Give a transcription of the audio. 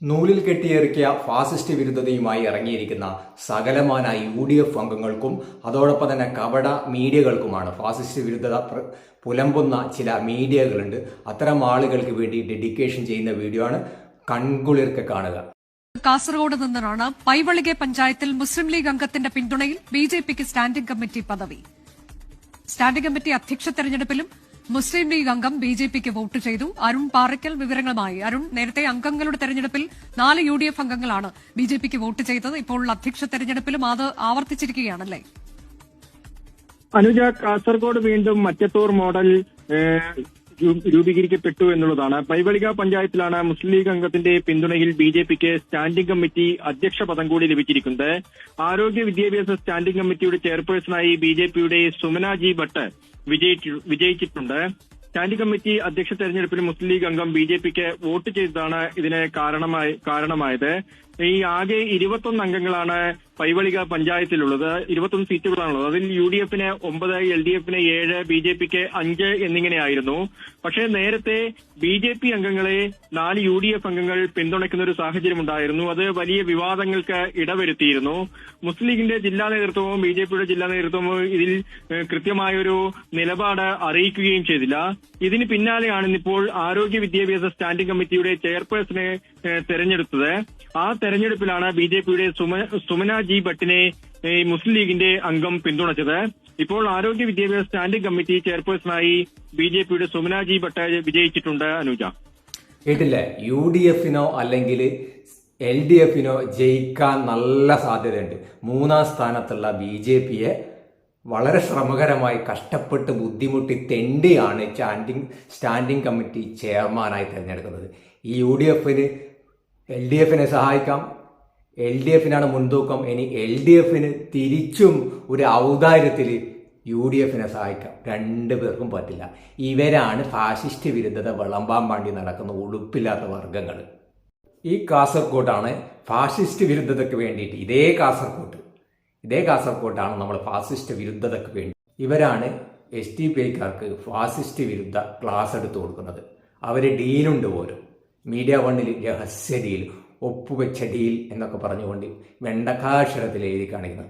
നൂലിൽ കെട്ടിയിറക്കിയ ഫാസിസ്റ്റ് വിരുദ്ധതയുമായി ഇറങ്ങിയിരിക്കുന്ന സകലമാന UDF അംഗങ്ങൾക്കും അതോടൊപ്പം തന്നെ കപട മീഡിയകൾക്കുമാണ് ഫാസിസ്റ്റ് വിരുദ്ധത പുലമ്പുന്ന ചില മീഡിയകളുണ്ട്. അത്തരം ആളുകൾക്ക് വേണ്ടി ഡെഡിക്കേഷൻ ചെയ്യുന്ന വീഡിയോ ആണ്. കൺകുളിർക്കെ കാണുക. കാസർഗോഡ് നിന്നാണ് പൈവളികെ പഞ്ചായത്തിൽ മുസ്ലിം ലീഗ് അംഗത്തിന്റെ പിന്തുണയിൽ BJPക്ക് സ്റ്റാൻഡിംഗ് കമ്മിറ്റി പദവി. സ്റ്റാൻഡിംഗ് കമ്മിറ്റി അധ്യക്ഷ തെരഞ്ഞെടുപ്പിലും മുസ്ലിം ലീഗ് അംഗം BJPക്ക് വോട്ട് ചെയ്തു. അരുൺ പാറയ്ക്കൽ വിവരങ്ങളുമായി. അരുൺ, നേരത്തെ അംഗങ്ങളുടെ തെരഞ്ഞെടുപ്പിൽ 4 UDF അംഗങ്ങളാണ് BJPക്ക് വോട്ട് ചെയ്തത്. ഇപ്പോൾ അധ്യക്ഷ തെരഞ്ഞെടുപ്പിലും അത് ആവർത്തിച്ചിരിക്കുകയാണല്ലേ? അനുജ, കാസർഗോഡ് വീണ്ടും മറ്റത്തൂർ മോഡൽ രൂപീകരിക്കപ്പെട്ടു എന്നുള്ളതാണ്. പൈവളിക പഞ്ചായത്തിലാണ് മുസ്ലിം ലീഗ് അംഗത്തിന്റെ പിന്തുണയിൽ BJPക്ക് സ്റ്റാൻഡിംഗ് കമ്മിറ്റി അധ്യക്ഷ പദം കൂടി ലഭിച്ചിരിക്കുന്നത്. ആരോഗ്യ വിദ്യാഭ്യാസ സ്റ്റാൻഡിംഗ് കമ്മിറ്റിയുടെ ചെയർപേഴ്സണായി BJPയുടെ സുമന ജി ഭട്ട് വിജയിച്ചിട്ടുണ്ട്. സ്റ്റാൻഡിംഗ് കമ്മിറ്റി അധ്യക്ഷ തെരഞ്ഞെടുപ്പിൽ മുസ്ലിം ലീഗ് അംഗം BJPക്ക് വോട്ട് ചെയ്തതാണ് ഇതിന് കാരണമായത്. ഈ ആകെ 21 അംഗങ്ങളാണ് പൈവളിക പഞ്ചായത്തിലുള്ളത്. 21 സീറ്റുകളാണുള്ളത്. അതിൽ UDFന് 9, LDFന് 7, BJPക്ക് 5 എന്നിങ്ങനെയായിരുന്നു. പക്ഷേ നേരത്തെ BJP അംഗങ്ങളെ 4 UDF അംഗങ്ങൾ പിന്തുണയ്ക്കുന്ന ഒരു സാഹചര്യം ഉണ്ടായിരുന്നു. അത് വലിയ വിവാദങ്ങൾക്ക് ഇടവരുത്തിയിരുന്നു. മുസ്ലിം ലീഗിന്റെ ജില്ലാ നേതൃത്വവും BJPയുടെ ജില്ലാ നേതൃത്വവും ഇതിൽ കൃത്യമായൊരു നിലപാട് അറിയിക്കുകയും ചെയ്തില്ല. ഇതിന് പിന്നാലെയാണ് ഇന്നിപ്പോൾ ആരോഗ്യ വിദ്യാഭ്യാസ സ്റ്റാൻഡിംഗ് കമ്മിറ്റിയുടെ ചെയർപേഴ്സണെ തെരഞ്ഞെടുത്തത്. ആ തെരഞ്ഞെടുപ്പിലാണ് BJPയുടെ സുമന ജി ഭട്ടിനെ മുസ്ലിം ലീഗിന്റെ അംഗം പിന്തുണച്ചത്. ഇപ്പോൾ ആരോഗ്യ വിദ്യാഭ്യാസ സ്റ്റാൻഡിംഗ് കമ്മിറ്റി ചെയർപേഴ്സണായി BJPയുടെ സുമന ജി ഭട്ട് വിജയിച്ചിട്ടുണ്ട്. അനുജ, കേട്ടില്ലേ? UDFനോ അല്ലെങ്കിൽ LDFനോ ജയിക്കാൻ നല്ല സാധ്യതയുണ്ട്. 3ാം സ്ഥാനത്തുള്ള BJPയെ വളരെ ശ്രമകരമായി കഷ്ടപ്പെട്ട് ബുദ്ധിമുട്ടി തെണ്ടിയാണ് സ്റ്റാൻഡിംഗ് കമ്മിറ്റി ചെയർമാനായി തിരഞ്ഞെടുക്കുന്നത്. ഈ UDFന് LDFനെ സഹായിക്കാം. LDFനാണ് മുൻതൂക്കം. ഇനി LDFന് തിരിച്ചും ഒരു ഔദാര്യത്തിൽ UDFനെ സഹായിക്കാം. 2 പേർക്കും പറ്റില്ല. ഇവരാണ് ഫാസിസ്റ്റ് വിരുദ്ധത വിളമ്പാൻ വേണ്ടി നടക്കുന്ന ഉളുപ്പില്ലാത്ത വർഗങ്ങൾ. ഈ കാസർകോട്ടാണ് ഫാസിസ്റ്റ് വിരുദ്ധതയ്ക്ക് വേണ്ടിയിട്ട് ഇതേ കാസർകോട്ടാണ് നമ്മൾ ഫാസിസ്റ്റ് വിരുദ്ധതയ്ക്ക് വേണ്ടി ഇവരാണ് SDPIക്കാർക്ക് ഫാസിസ്റ്റ് വിരുദ്ധ ക്ലാസ് എടുത്തു കൊടുക്കുന്നത്. അവർ ഡീലുണ്ട് പോലും. മീഡിയ 1 രഹസ്യ ഡീൽ, ഒപ്പുവെച്ച ഡീൽ എന്നൊക്കെ പറഞ്ഞുകൊണ്ട് വെണ്ടക്കാക്ഷരത്തിൽ എഴുതി കാണിക്കുന്നത്.